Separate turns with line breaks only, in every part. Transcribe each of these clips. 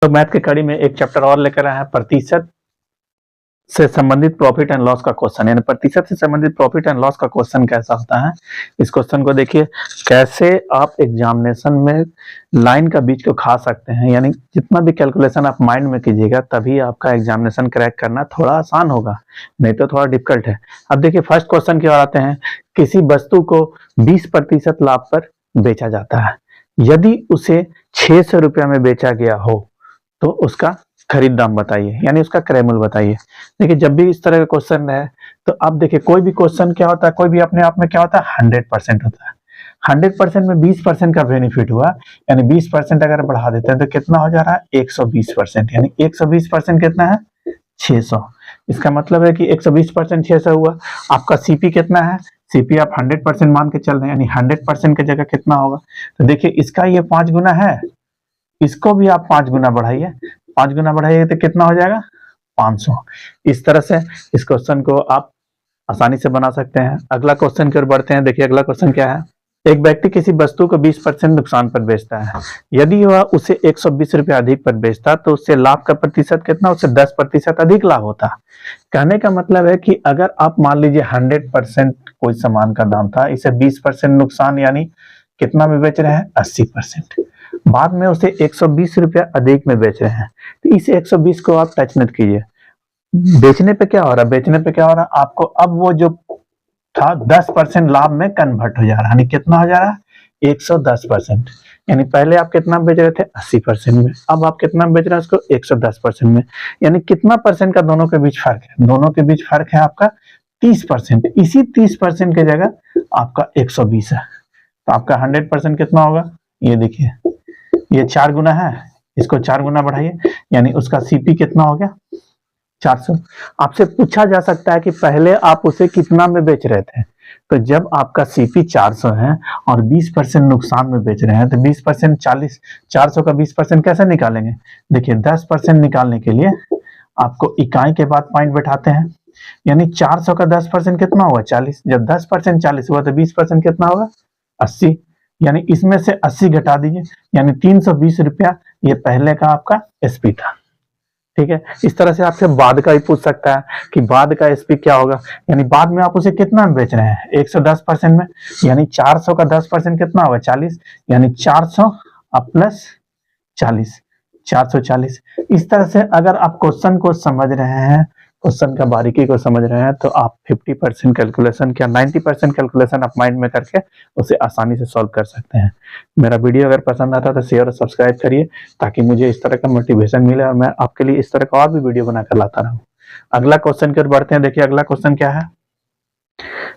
तो मैथ की कड़ी में एक चैप्टर और लेकर आए हैं, प्रतिशत से संबंधित प्रॉफिट एंड लॉस का क्वेश्चन। यानी प्रतिशत से संबंधित प्रॉफिट एंड लॉस का क्वेश्चन कैसा होता है, इस क्वेश्चन को देखिए कैसे आप एग्जामिनेशन में लाइन का बीच को खा सकते हैं। यानी जितना भी कैलकुलेशन आप माइंड में कीजिएगा तभी आपका एग्जामिनेशन क्रैक करना थोड़ा आसान होगा, नहीं तो थोड़ा डिफिकल्ट है। अब देखिए फर्स्ट क्वेश्चन की ओर आते हैं। किसी वस्तु को 20% लाभ पर बेचा जाता है, यदि उसे 600 रुपया में बेचा गया हो तो उसका खरीद दाम बताइए, यानी उसका क्रय मूल्य बताइए। देखिए जब भी इस तरह का क्वेश्चन है तो आप देखिए कोई भी क्वेश्चन क्या होता है, कोई भी अपने आप में क्या होता है 100% होता है। 100% में 20% का बेनिफिट हुआ, यानी 20% अगर बढ़ा देते हैं तो कितना हो जा रहा है 120%। यानी 120% कितना है 600। इसका मतलब है कि 120% 600 हुआ। आपका सीपी कितना है, सीपी आप 100% मान के चल रहे हैं, यानी 100% की जगह कितना होगा। तो देखिए इसका ये 5 गुना है, इसको भी आप 5 गुना बढ़ाइए, 5 गुना बढ़ाइए तो कितना हो जाएगा 500। इस तरह से इस क्वेश्चन को आप आसानी से बना सकते हैं। अगला क्वेश्चन की ओर बढ़ते हैं। देखिए अगला क्वेश्चन क्या है। एक व्यक्ति किसी वस्तु को 20% नुकसान पर बेचता है, यदि वह उसे 120 रुपया अधिक पर बेचता तो उससे लाभ का प्रतिशत कितना, उससे 10% अधिक लाभ होता। कहने का मतलब है कि अगर आप मान लीजिए 100% कोई सामान का दाम था, इसे 20% नुकसान यानी कितना में बेच रहे हैं 80%, बाद में उसे 120 रुपया अधिक में बेच रहे हैं, तो इस 120 को आप टच मत कीजिए। बेचने पे क्या हो रहा है, बेचने पे क्या हो रहा है, आपको अब वो जो था 10% लाभ में कन्वर्ट हो जा रहा है। यानी कितना हो जा रहा है 110%। यानी पहले आप कितना बेच रहे थे 80% में, अब आप कितना बेच रहे हैं उसको 110% में। यानी कितना परसेंट का दोनों के बीच फर्क है, दोनों के बीच फर्क है आपका 30%। इसी 30% की जगह आपका 120 है, तो आपका 100% कितना होगा, ये देखिए ये 4 गुना है, इसको 4 गुना बढ़ाइए, यानी उसका सीपी कितना हो गया 400। आपसे पूछा जा सकता है कि पहले आप उसे कितना में बेच रहे थे, तो जब आपका सीपी 400 है और 20% नुकसान में बेच रहे हैं तो 20% 40, 400 का 20% कैसे निकालेंगे। देखिए 10% निकालने के लिए आपको इकाई के बाद पॉइंट बैठाते हैं, यानी 400 का 10% कितना होगा 40। जब 10% 40 हुआ तो 20% कितना होगा 80, यानी इसमें से 80 घटा दीजिए, यानी 320 रुपया ये पहले का आपका एसपी था। ठीक है, इस तरह से आपसे बाद का भी पूछ सकता है कि बाद का एसपी क्या होगा, यानी बाद में आप उसे कितना में बेच रहे हैं 110% में, यानी 400 का 10% कितना होगा 40, यानी 400 प्लस 40 440। इस तरह से अगर आप क्वेश्चन को समझ रहे हैं, क्वेश्चन का बारीकी को समझ रहे हैं, तो आप 50% कैलकुलेशन या 90% कैलकुलेशन आप माइंड में करके उसे आसानी से सॉल्व कर सकते हैं। मेरा वीडियो अगर पसंद आता है तो शेयर और सब्सक्राइब करिए, ताकि मुझे इस तरह का मोटिवेशन मिले और मैं आपके लिए इस तरह का और भी वीडियो बनाकर लाता रहूं। अगला क्वेश्चन की ओर बढ़ते हैं। देखिए अगला क्वेश्चन क्या है।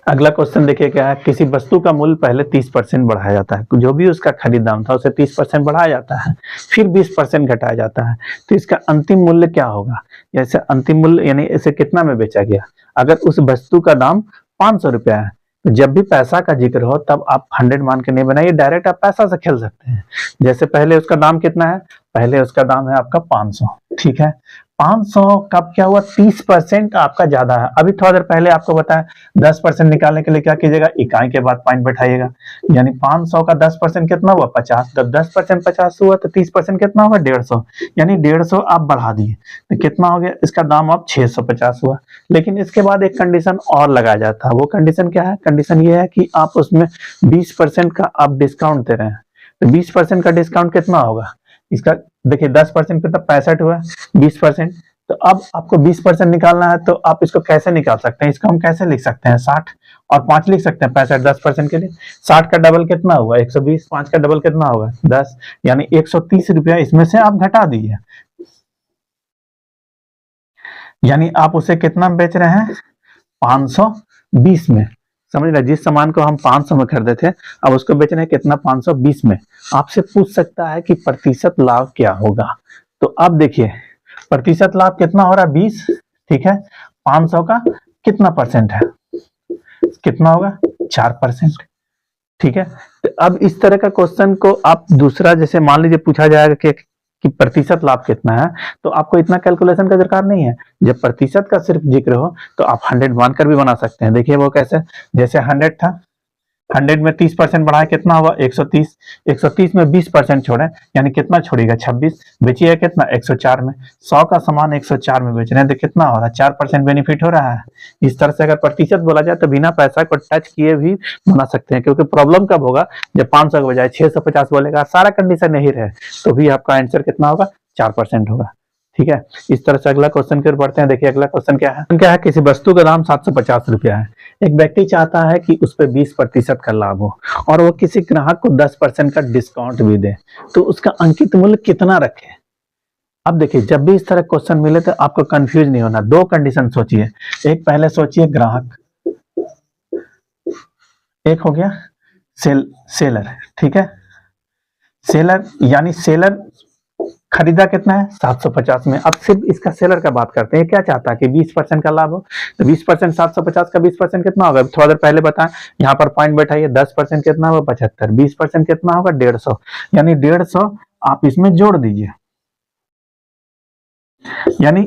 अगला क्वेश्चन देखिए क्या है। किसी वस्तु का मूल्य पहले 30% बढ़ाया जाता है, जो भी उसका खरीद दाम था उसे 30% बढ़ाया जाता है, फिर 20% घटाया जाता है, तो इसका अंतिम मूल्य क्या होगा। जैसे अंतिम मूल्य यानी इसे कितना में बेचा गया। अगर उस वस्तु का दाम 500 रुपया है, तो जब भी पैसा का जिक्र हो तब आप 100 मान के नहीं बनाइए, डायरेक्ट आप पैसा से खेल सकते हैं। जैसे पहले उसका दाम कितना है, पहले उसका दाम है आपका 500, ठीक है। 500 कब क्या हुआ 30% आपका ज्यादा है। अभी थोड़ा देर पहले आपको बताया 10% निकालने के लिए क्या कीजिएगा, इकाई के बाद पॉइंट बैठाइएगा, यानी 500 का 10% कितना हुआ 50। जब 10% 50 हुआ तो 30% कितना होगा 150, यानी 150 आप बढ़ा दिए तो कितना हो गया, इसका दाम अब 650 हुआ। लेकिन इसके बाद एक कंडीशन और लगाया जाता है। वो कंडीशन क्या है, कंडीशन ये है कि आप उसमें 20% का आप डिस्काउंट दे रहे हैं, तो 20% का डिस्काउंट कितना होगा इसका। देखिए 10% कितना 65 हुआ, 20%, तो अब आपको 20% निकालना है, तो आप इसको कैसे निकाल सकते हैं, इसको हम कैसे लिख सकते हैं 60 और 5 लिख सकते हैं 65 10% के लिए। 60 का डबल कितना हुआ 120, 5 का डबल कितना होगा 10, यानी 130 रुपया इसमें से आप घटा दीजिए, यानी आप उसे कितना बेच रहे हैं 520 में। समझ रहे, जिस सामान को हम 500 में खरीदे थे अब उसको बेच रहे हैं कितना 520 में। आपसे पूछ सकता है कि प्रतिशत लाभ क्या होगा, तो अब देखिए प्रतिशत लाभ कितना हो रहा है 20, ठीक है। 500 का कितना परसेंट है, कितना होगा 4%, ठीक है। तो अब इस तरह का क्वेश्चन को आप दूसरा जैसे मान लीजिए पूछा जाएगा कि प्रतिशत लाभ कितना है, तो आपको इतना कैलकुलेशन का दरकार नहीं है। जब प्रतिशत का सिर्फ जिक्र हो तो आप 100 मानकर भी बना सकते हैं। देखिए वो कैसे, जैसे 100 था 100 में 30% बढ़ाए कितना हुआ 130, 130 में 20% छोड़े यानी कितना छोड़ेगा 26, बेचिएगा कितना 104 में। 100 का सामान 104 में बेच रहे हैं तो कितना हो रहा है 4% बेनिफिट हो रहा है। इस तरह से अगर प्रतिशत बोला जाए तो बिना पैसा को टच किए भी बना सकते हैं, क्योंकि प्रॉब्लम कब होगा जब 500 के बजाय 650 बोलेगा, सारा कंडीशन नहीं रहे तो भी आपका आंसर कितना होगा 4% होगा। ठीक है, इस तरह से अगला क्वेश्चन की ओर बढ़ते हैं। देखिए अगला क्वेश्चन क्या है, किसी वस्तु का दाम 750 रुपया है। एक व्यक्ति चाहता है कि उस पर 20% का लाभ हो और वो किसी ग्राहक को 10% का डिस्काउंट भी दे, तो उसका अंकित मूल्य कितना रखे। अब देखिए जब भी इस तरह क्वेश्चन मिले तो आपको कंफ्यूज नहीं होना। दो कंडीशन सोचिए, एक पहले सोचिए ग्राहक, एक हो गया सेलर। ठीक है, सेलर यानी सेलर खरीदा कितना है 750 में। अब सिर्फ इसका सेलर का बात करते हैं, क्या चाहता है कि 20% का लाभ हो, तो 20% 750 का 20% कितना होगा थोड़ा देर पहले बताएं, यहाँ पर पॉइंट बैठाइए। 10% कितना होगा 75, 20% कितना होगा 150, यानी 150 आप इसमें जोड़ दीजिए। यानी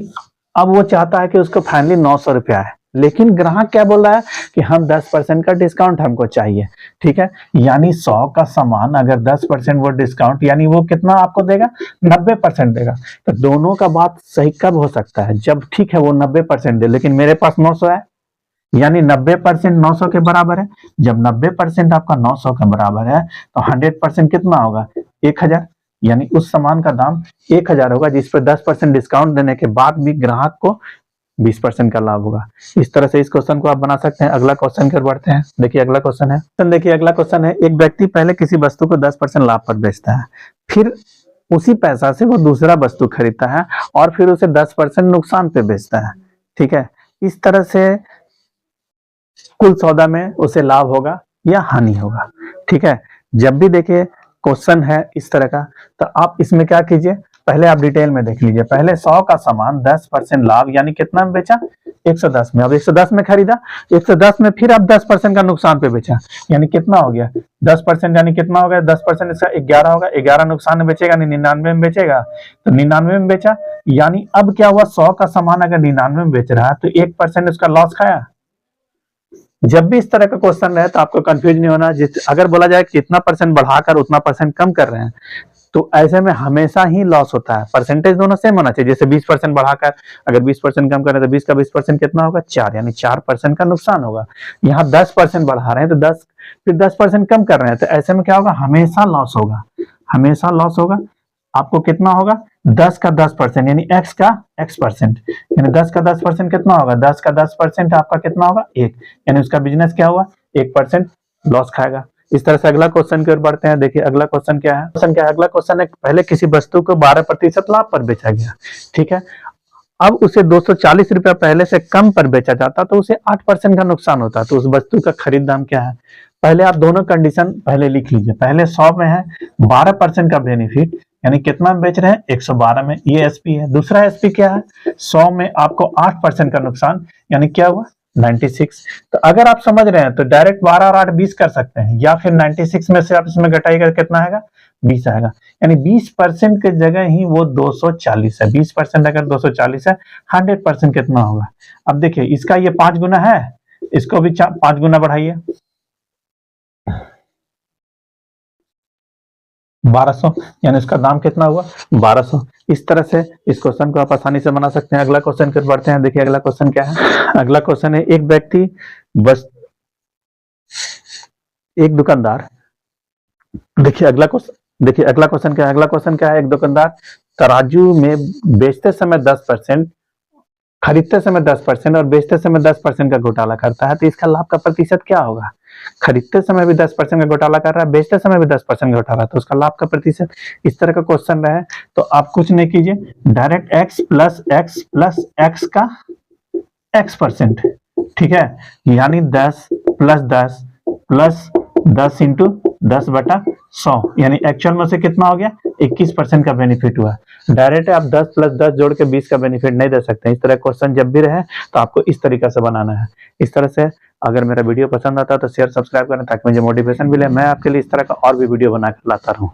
अब वो चाहता है कि उसको फाइनली 900 रुपया है, लेकिन ग्राहक क्या बोल रहा है कि हम 10% का डिस्काउंट हमको चाहिए। ठीक है, यानी 100 का सामान अगर 10% वो डिस्काउंट, यानी वो कितना आपको देगा 90% देगा। तो दोनों का बात सही कब हो सकता है, जब ठीक है वो 90% दे लेकिन मेरे पास 900 है, यानी 90% 900 के बराबर है। जब 90% आपका 900 के बराबर है तो 100% कितना होगा 1000, यानी उस सामान का दाम 1000 होगा, जिस पर 10% डिस्काउंट देने के बाद भी ग्राहक को 20% का लाभ होगा। इस तरह से इस क्वेश्चन को आप बना सकते हैं। अगला क्वेश्चन कर बढ़ते हैं। देखिए अगला क्वेश्चन है, देखिए अगला क्वेश्चन है, एक व्यक्ति पहले किसी वस्तु को 10% लाभ पर बेचता है, फिर उसी पैसा से वो दूसरा वस्तु खरीदता है और फिर उसे 10% नुकसान पे बेचता है। ठीक है, इस तरह से कुल सौदा में उसे लाभ होगा या हानि होगा। ठीक है, जब भी देखिए क्वेश्चन है इस तरह का तो आप इसमें क्या कीजिए, पहले आप डिटेल में देख लीजिए। पहले 100 का सामान 10% लाभ यानी कितना में बेचा 110 में, अब 110 में खरीदा, 110 में फिर आप 10% का नुकसान पे बेचा, यानी कितना हो गया 10%, यानी कितना हो गया 10% इसका 11 होगा, 11 नुकसान में बेचेगा, 99 में बेचेगा तो 99 में बेचा। यानी अब क्या हुआ 100 का सामान अगर 99 में बेच रहा है तो 1% उसका लॉस खाया। जब भी इस तरह का क्वेश्चन रहे तो आपको कंफ्यूज नहीं होना। अगर बोला जाए कितना परसेंट बढ़ाकर उतना परसेंट कम कर रहे हैं तो ऐसे में हमेशा ही लॉस होता है। परसेंटेज दोनों सेम होना चाहिए, जैसे 20% बढ़ाकर अगर 20% कम करें तो 20 का 20% कितना होगा 4, यानी 4% का नुकसान होगा। यहाँ 10% बढ़ा रहे हैं तो 10 फिर 10% कम कर रहे हैं तो ऐसे में क्या होगा हमेशा लॉस होगा, हमेशा लॉस होगा। आपको कितना होगा 10 का 10% यानी x का x%, यानी 10 का 10% कितना होगा 10 का 10% आपका कितना होगा 1, यानी उसका बिजनेस क्या हुआ 1% लॉस खाएगा। इस तरह से अगला क्वेश्चन की ओर बढ़ते हैं। देखिए अगला क्वेश्चन क्या है, अगला क्वेश्चन है, पहले किसी वस्तु को 12% लाभ पर बेचा गया। ठीक है, अब उसे 240 रुपया पहले से कम पर बेचा जाता तो उसे 8% का नुकसान होता, तो उस वस्तु का खरीद दाम क्या है। पहले आप दोनों कंडीशन पहले लिख लीजिए। पहले 100 में है 12% का बेनिफिट, यानी कितना में बेच रहे हैं 112 में, ये एसपी है। दूसरा एसपी क्या है 100 में आपको 8% का नुकसान, यानी क्या हुआ 96। तो अगर आप समझ रहे हैं तो डायरेक्ट 12 और 8 20 कर सकते हैं, या फिर 96 में से आप इसमें घटाइएगा कितना आएगा 20 आएगा, यानी 20% के जगह ही वो 240 है। 20% अगर 240 है 100% कितना होगा। अब देखिए इसका ये 5 गुना है, इसको भी 5 गुना बढ़ाइए 1200, यानी इसका दाम कितना हुआ 1200। इस तरह से इस क्वेश्चन को आप आसानी से बना सकते हैं। अगला क्वेश्चन कर बढ़ते हैं। देखिए अगला क्वेश्चन क्या है, अगला क्वेश्चन है, एक व्यक्ति बस एक दुकानदार, देखिए अगला क्वेश्चन क्या है, अगला क्वेश्चन क्या है, एक दुकानदार तराजू में बेचते समय 10%, खरीदते समय 10% और बेचते समय 10% का घोटाला करता है, तो इसका लाभ का प्रतिशत क्या होगा। खरीदते समय भी 10% का घोटाला कर रहा है, बेचते समय भी 10% का घोटाला, तो उसका लाभ का प्रतिशत। इस तरह का क्वेश्चन रहे तो आप कुछ नहीं कीजिए, डायरेक्ट x प्लस x का x%। ठीक है, यानी 10 प्लस 10 प्लस 10 इंटू 10/100, यानी एक्चुअल में से कितना हो गया 21% का बेनिफिट हुआ। डायरेक्ट आप 10 प्लस 10 जोड़ के 20 का बेनिफिट नहीं दे सकते। इस तरह क्वेश्चन जब भी रहे तो आपको इस तरीका से बनाना है। इस तरह से अगर मेरा वीडियो पसंद आता है तो शेयर सब्सक्राइब करें ताकि मुझे मोटिवेशन मिले, मैं आपके लिए इस तरह का और भी वीडियो बनाकर लाता रहूं।